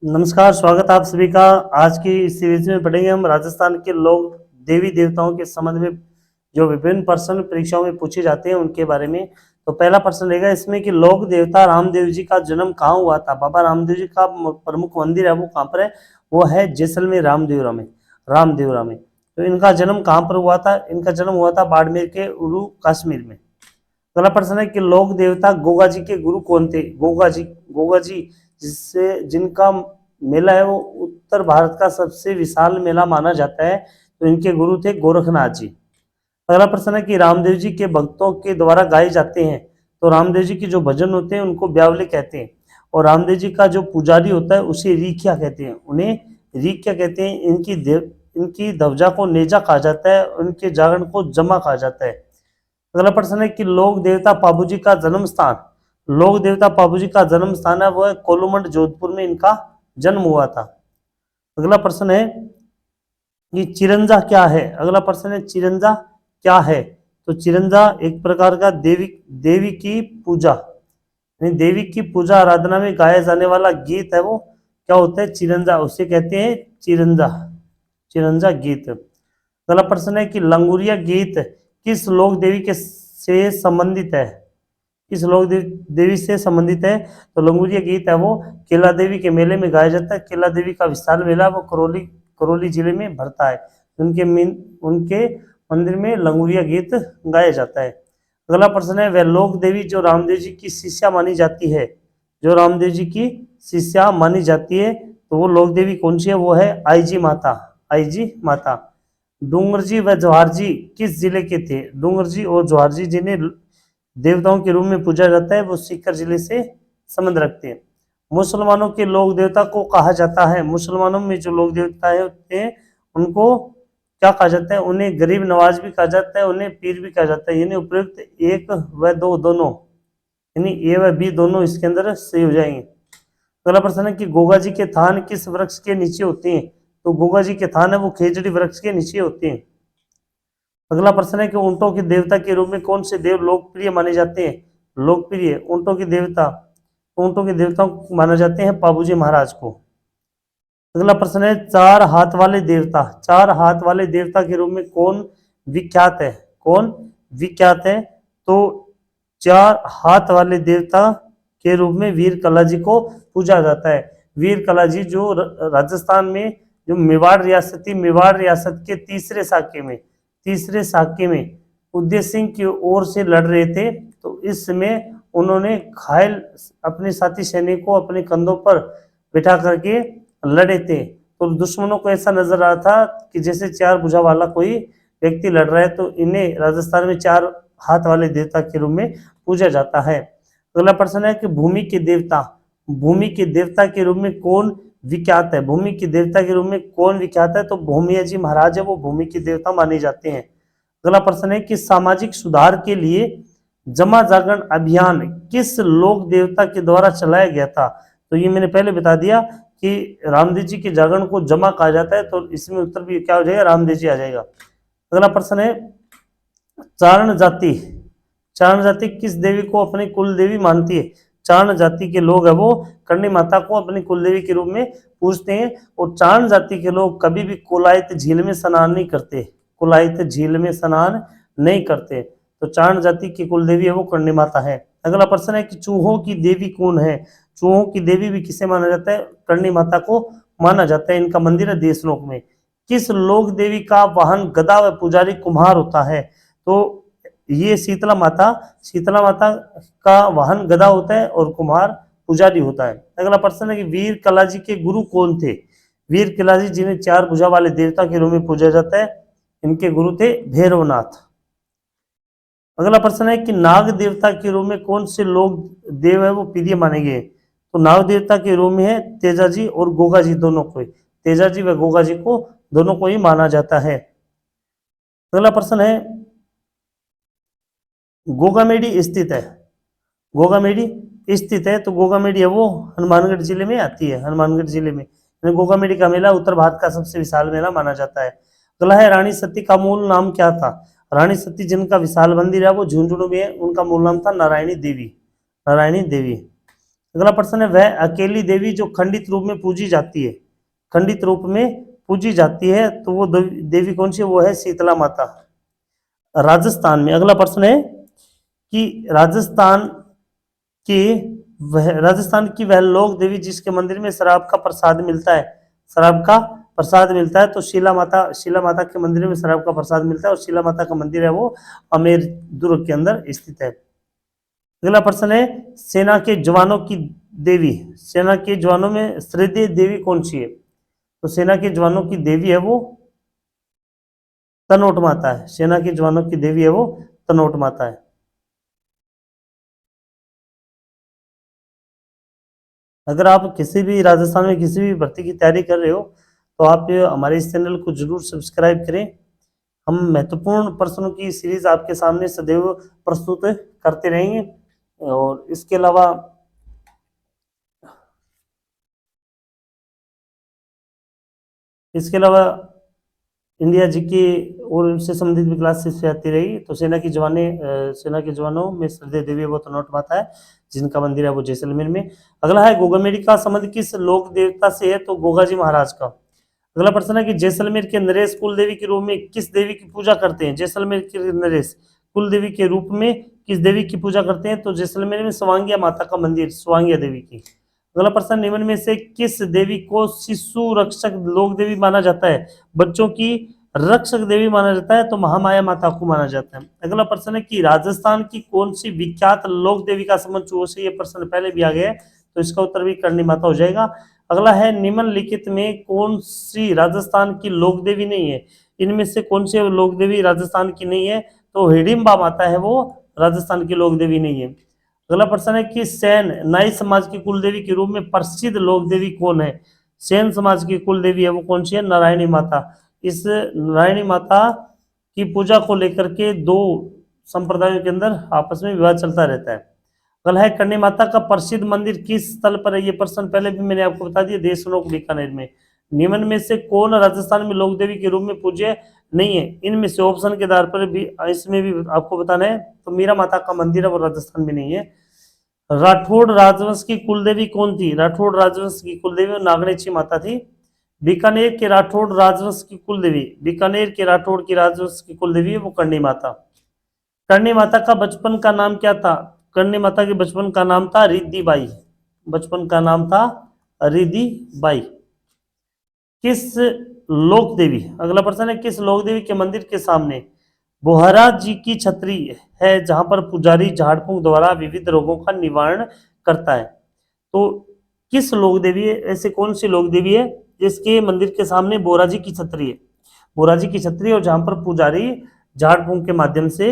नमस्कार, स्वागत है आप सभी का। आज की इस सीरीज में पढ़ेंगे हम राजस्थान के लोक देवी देवताओं के संबंध में जो विभिन्न प्रश्न परीक्षाओं में पूछे जाते हैं उनके बारे में। तो पहला प्रश्न रहेगा इसमें कि लोक देवता रामदेव जी का जन्म कहाँ हुआ था। बाबा रामदेव जी का प्रमुख मंदिर है वो कहाँ पर है, वो है जैसलमेर रामदेवरा में। रामदेवरा में तो इनका जन्म कहाँ पर हुआ था, इनका जन्म हुआ था बाड़मेर के उरू कश्मीर में। अगला प्रश्न है कि लोक देवता गोगा जी के गुरु कौन थे। गोगा जी जिससे जिनका मेला है वो उत्तर भारत का सबसे विशाल मेला माना जाता है, तो इनके गुरु थे गोरखनाथ जी। अगला प्रश्न है कि रामदेव जी के भक्तों के द्वारा गाए जाते हैं, तो रामदेव जी के जो भजन होते हैं उनको ब्यावले कहते हैं, और रामदेव जी का जो पुजारी होता है उसे रीखिया कहते हैं, उन्हें रीखिया कहते हैं। इनकी ध्वजा को नेजा कहा जाता है, उनके जागरण को जमा कहा जाता है। अगला प्रश्न है कि लोक देवता पाबूजी का जन्म स्थान। लोक देवता पाबूजी का जन्म स्थान है वो है कोलुमंड जोधपुर में इनका जन्म हुआ था। अगला प्रश्न है कि चिरंजा क्या है। अगला प्रश्न है चिरंजा क्या है, तो चिरंजा एक प्रकार का देवी देवी की पूजा देवी की पूजा आराधना में गाया जाने वाला गीत है, वो क्या होता है, चिरंजा, उसे कहते हैं चिरंजा, चिरंजा गीत। अगला प्रश्न है कि लंगूरिया गीत किस लोक देवी के से संबंधित है, किस लोक देवी से संबंधित है, तो लंगूरिया गीत है वो केला देवी के मेले में गाया जाता है। केला देवी का विशाल मेला वो करौली जिले में भरता है, उनके मंदिर में लंगूरिया गीत गाया जाता है। अगला प्रश्न है वह लोक देवी जो रामदेव जी की शिष्या मानी जाती है, जो रामदेव जी की शिष्या मानी जाती है, तो वो लोक देवी कौन सी है, वो है आईजी माता, आईजी माता। डूंगर जी व जवाहर जी किस जिले के थे। डूंगर जी और जवाहर जी जिन्हें देवताओं के रूप में पूजा जाता है वो सीकर जिले से संबंध रखते हैं। मुसलमानों के लोक देवता को कहा जाता है, मुसलमानों में जो लोक देवता होते हैं उनको क्या कहा जाता है, उन्हें गरीब नवाज भी कहा जाता है, उन्हें पीर भी कहा जाता है। यानी उपयुक्त एक व दो दोनों, यानी ए व बी दोनों इसके अंदर सही हो जाएंगे। अगला प्रश्न है कि गोगा जी के थान किस वृक्ष के नीचे होते हैं, तो गोगा जी के थान है वो खेजड़ी वृक्ष के नीचे होते हैं। अगला प्रश्न है कि ऊंटों के देवता के रूप में कौन से देव लोकप्रिय माने जाते हैं। लोकप्रिय ऊंटों के देवता माना जाते हैं पाबूजी महाराज को। अगला प्रश्न है चार हाथ वाले देवता, चार हाथ वाले देवता के रूप में कौन विख्यात है, कौन विख्यात है, तो चार हाथ वाले देवता के रूप में वीर कला जी को पूजा जाता है। वीर कला जी जो राजस्थान में जो मेवाड़ रियासत के तीसरे साके में उदय सिंह की ओर से लड़ रहे थे, तो इस समय उन्होंने घायल अपने साथी सैनिक को अपने कंधों पर बिठा करके लड़े थे। तो दुश्मनों को ऐसा नजर आ रहा था कि जैसे चार भुजा वाला कोई व्यक्ति लड़ रहा है, तो इन्हें राजस्थान में चार हाथ वाले देवता के रूप में पूजा जाता है। अगला प्रश्न है कि भूमि के देवता के रूप में कौन विख्यात है। भूमि के देवता के रूप में कौन विख्यात है, तो भूमिया जी महाराज है वो भूमि के देवता माने जाते हैं। अगला प्रश्न है कि सामाजिक सुधार के लिए जमा जागरण अभियान किस लोक देवता के द्वारा चलाया गया था, तो ये मैंने पहले बता दिया कि रामदेव जी के जागरण को जमा कहा जाता है, तो इसमें उत्तर भी क्या हो जाएगा, रामदेव जी आ जाएगा। अगला प्रश्न है चारण जाति, चारण जाति किस देवी को अपनी कुल देवी मानती है। चारण जाति के लोग है वो करणी माता को अपनी कुल देवी के रूप में पूजते हैं, और चारण जाति के लोग कभी भी कोलायत झील में स्नान नहीं करते, कोलायत झील में स्नान नहीं करते। तो चारण जाति की कुल देवी है वो करणी माता है। अगला प्रश्न है कि चूहों की देवी कौन है। चूहों की देवी भी किसे माना जाता है, करणी माता को माना जाता है। इनका मंदिर है देशलोक में। किस लोक देवी का वाहन गदा व पुजारी कुम्हार होता है, तो ये शीतला माता का वाहन गदा होता है और कुम्हार पुजारी होता है। अगला प्रश्न है कि वीर कला जी के गुरु कौन थे। वीर कला जी जिन्हें चार भुजा वाले देवता के रूप में पूजा जाता है, इनके गुरु थे भैरवनाथ। अगला प्रश्न है कि नाग देवता के रूप में कौन से लोग देव है वो प्रिय माने गए, तो नाग देवता के रूप में है तेजा जी और गोगा जी, दोनों को, तेजा जी व गोगा जी को दोनों को ही माना जाता है। अगला प्रश्न है गोगामेडी स्थित है, गोगामेडी स्थित है, तो गोगामेडी है वो हनुमानगढ़ जिले में आती है, हनुमानगढ़ जिले में। गोगामेडी का मेला उत्तर भारत का सबसे विशाल मेला माना जाता है। अगला है रानी सती का मूल नाम क्या था। रानी सती जिनका विशाल मंदिर है वो झुंझुनू में है, उनका मूल नाम था नारायणी देवी, नारायणी देवी। अगला प्रश्न है, वह अकेली देवी जो खंडित रूप में पूजी जाती है, खंडित रूप में पूजी जाती है, तो वो देवी कौन सी है? वो है शीतला माता, राजस्थान में। अगला प्रश्न है कि राजस्थान की वह लोक देवी जिसके मंदिर में शराब का प्रसाद मिलता है, शराब का प्रसाद मिलता है, तो शीला माता के मंदिर में शराब का प्रसाद मिलता है, और शीला माता का मंदिर है वो अमेर दुर्ग के अंदर स्थित है। अगला प्रश्न है, सेना के जवानों की देवी, सेना के जवानों में श्रद्धेय देवी कौन सी है? तो सेना के जवानों की देवी है वो तनोट माता है, सेना के जवानों की देवी है वो तनोट माता है। अगर आप किसी भी राजस्थान में किसी भी भर्ती की तैयारी कर रहे हो, तो आप हमारे इस चैनल को जरूर सब्सक्राइब करें। हम महत्वपूर्ण प्रश्नों की सीरीज आपके सामने सदैव प्रस्तुत करते रहेंगे। और इसके अलावा इंडिया जीके और उससे संबंधित भी क्लासेस आती रही। तो सेना के जवानों में श्रद्धेय देवी वो तनोट माता है, जिनका मंदिर है वो जैसलमेर में। अगला है, गोगामेडी का संबंध किस लोक देवता से है? तो गोगा जी महाराज का। अगला प्रश्न है कि जैसलमेर के नरेश कुल देवी के रूप में किस देवी की पूजा करते हैं? जैसलमेर के नरेश कुल देवी के रूप में किस देवी की पूजा करते हैं? तो जैसलमेर में स्वांगिया माता का मंदिर, स्वांगिया देवी की। अगला प्रश्न, निम्न में से किस देवी को शिशु रक्षक लोक देवी माना जाता है? बच्चों की रक्षक देवी माना जाता है, तो महामाया माता को माना जाता है। अगला प्रश्न है कि राजस्थान की कौन सी विख्यात लोक देवी का संबंध चूहों से? ये प्रश्न पहले भी आ गया है, तो इसका उत्तर भी करणी माता हो जाएगा। अगला है, निम्नलिखित में कौन सी राजस्थान की लोक देवी नहीं है? इनमें से कौन सी लोक देवी राजस्थान की नहीं है? तो हिडिंबा माता है वो राजस्थान की लोक देवी नहीं है। अगला प्रश्न है कि सेन नाई समाज की कुल देवी के रूप में प्रसिद्ध लोक देवी कौन है? सेन समाज की कुल देवी है वो कौन सी है? नारायणी माता। इस नारायणी माता की पूजा को लेकर के दो संप्रदायों के अंदर आपस में विवाद चलता रहता है। अगला है, करणी माता का प्रसिद्ध मंदिर किस स्थल पर है? ये प्रश्न पहले भी मैंने आपको बता दिया, देशनोक बीकानेर में। निम्न में से कौन राजस्थान में लोक देवी के रूप में पूज्य नहीं है? इनमें से ऑप्शन के आधार पर भी इसमें भी आपको बताना है। तो मीरा माता का मंदिर है वो राजस्थान में नहीं है। राठौड़ राजवंश की कुलदेवी कौन थी? राठौड़ राजवंश की कुलदेवी नागणेची माता थी। बीकानेर के राठौड़ राजवंश की कुलदेवी, बीकानेर के राठौड़ की राजवंश की कुलदेवी है वो करणी माता। करणी माता का बचपन का नाम क्या था? करणी माता के बचपन का नाम था रिद्धि बाई, बचपन का नाम था रिद्धि बाई। किस लोक देवी, अगला प्रश्न है, किस लोक देवी के मंदिर के सामने बोहरा जी की छतरी है, जहां पर पुजारी झाड़ फूंक द्वारा विविध रोगों का निवारण करता है? तो किस लोक देवी है, ऐसे कौन सी लोक देवी है जिसके मंदिर के सामने बोरा जी की छतरी है? बोरा जी की छतरी, और जहां पर पुजारी झाड़ फूंक के माध्यम से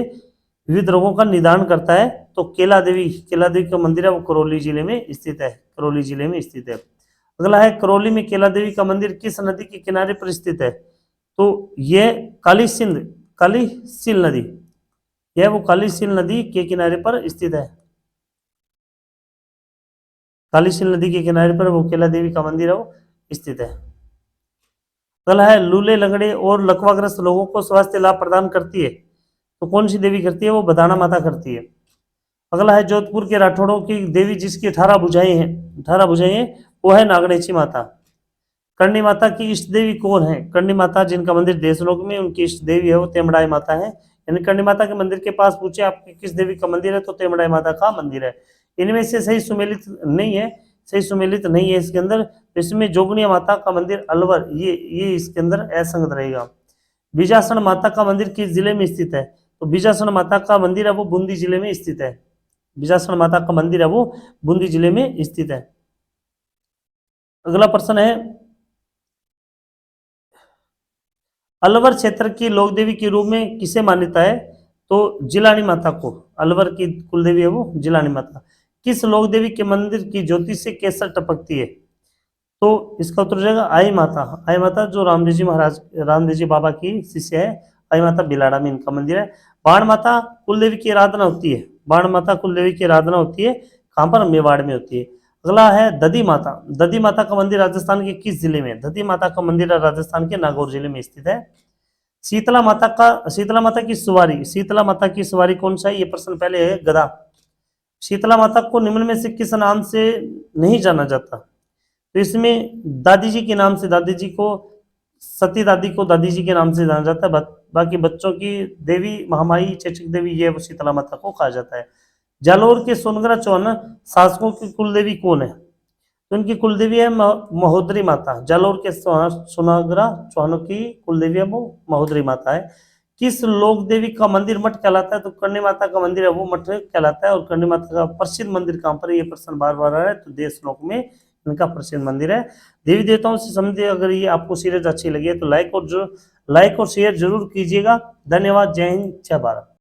विविध रोगों का निदान करता है, तो केला देवी का मंदिर है वो करौली जिले में स्थित है, करौली जिले में स्थित है। अगला है, करौली में केला देवी का मंदिर किस नदी के किनारे पर स्थित है? तो यह कालीसिंध नदी, यह वो कालीसिंध नदी के किनारे पर स्थित है। कालीसिंध नदी के किनारे पर वो केला देवी का मंदिर है वो स्थित है। अगला है, लूले लंगड़े और लकवाग्रस्त लोगों को स्वास्थ्य लाभ प्रदान करती है, तो कौन सी देवी करती है? वो बदाना माता करती है। अगला है, जोधपुर के राठौड़ों की देवी जिसकी 18 भुजाएं हैं, 18 भुजाएं, वो है नागणेची माता। करणी माता की इष्ट देवी कौन है? करणी माता जिनका मंदिर देशनोक में, उनकी इष्ट देवी है वो तेमड़ाई माता है। यानी करणी माता के मंदिर के पास पूछे आपके किस देवी का मंदिर है, तो तेमड़ाई माता का मंदिर है। इनमें से सही सुमेलित नहीं है, सही सुमेलित नहीं है इसके अंदर। इसमें जोगनिया माता का मंदिर अलवर, ये इसके अंदर असंगत रहेगा। बीजासन माता का मंदिर किस जिले में स्थित है? तो बीजासन माता का मंदिर है वो बूंदी जिले में स्थित है। बीजासन माता का मंदिर है वो बूंदी जिले में स्थित है। अगला प्रश्न है, अलवर क्षेत्र की लोक देवी के रूप में किसे मान्यता है? तो जिलानी माता को, अलवर की कुलदेवी है वो जिलानी माता। किस लोक देवी के मंदिर की ज्योति से केसर टपकती है? तो इसका उत्तर हो जाएगा आई माता। आई माता जो रामदेव जी बाबा की शिष्य है, आई माता बिलाड़ा में इनका मंदिर है। बाण माता कुलदेवी की आराधना होती है, बाण माता कुलदेवी की आराधना होती है, कहां पर? मेवाड़ में होती है। अगला है, दधी माता, दधी माता का मंदिर राजस्थान के किस जिले में? दधी माता का मंदिर राजस्थान के नागौर जिले में स्थित है। शीतला माता की सवारी, शीतला माता की सवारी कौन सा है? ये प्रश्न पहले है, गधा। शीतला माता को निम्न में से किस नाम से नहीं जाना जाता? तो इसमें दादी जी के नाम से दादी जी को, सती दादी को दादी जी के नाम से जाना जाता है। बाकी बच्चों की देवी महामाई चेचक देवी ये वो शीतला माता को कहा जाता है। जालोर के सोनगरा चौहान शासकों की कुल देवी कौन है? तो इनकी कुल देवी है महोदरी माता। जालोर के सोनागरा चौहानों की कुल देवी है वो महोदरी माता है। किस लोक देवी का मंदिर मठ कहलाता है? तो करणी माता का मंदिर है वो मठ कहलाता है। और करणी माता का प्रसिद्ध मंदिर कहाँ पर है? ये प्रश्न बार बार आ रहा है, तो देश लोक में इनका प्रसिद्ध मंदिर है। देवी देवताओं से संबंधित अगर ये आपको सीरीज अच्छी लगी है तो लाइक और शेयर जरूर कीजिएगा। धन्यवाद। जय हिंद, जय भारत।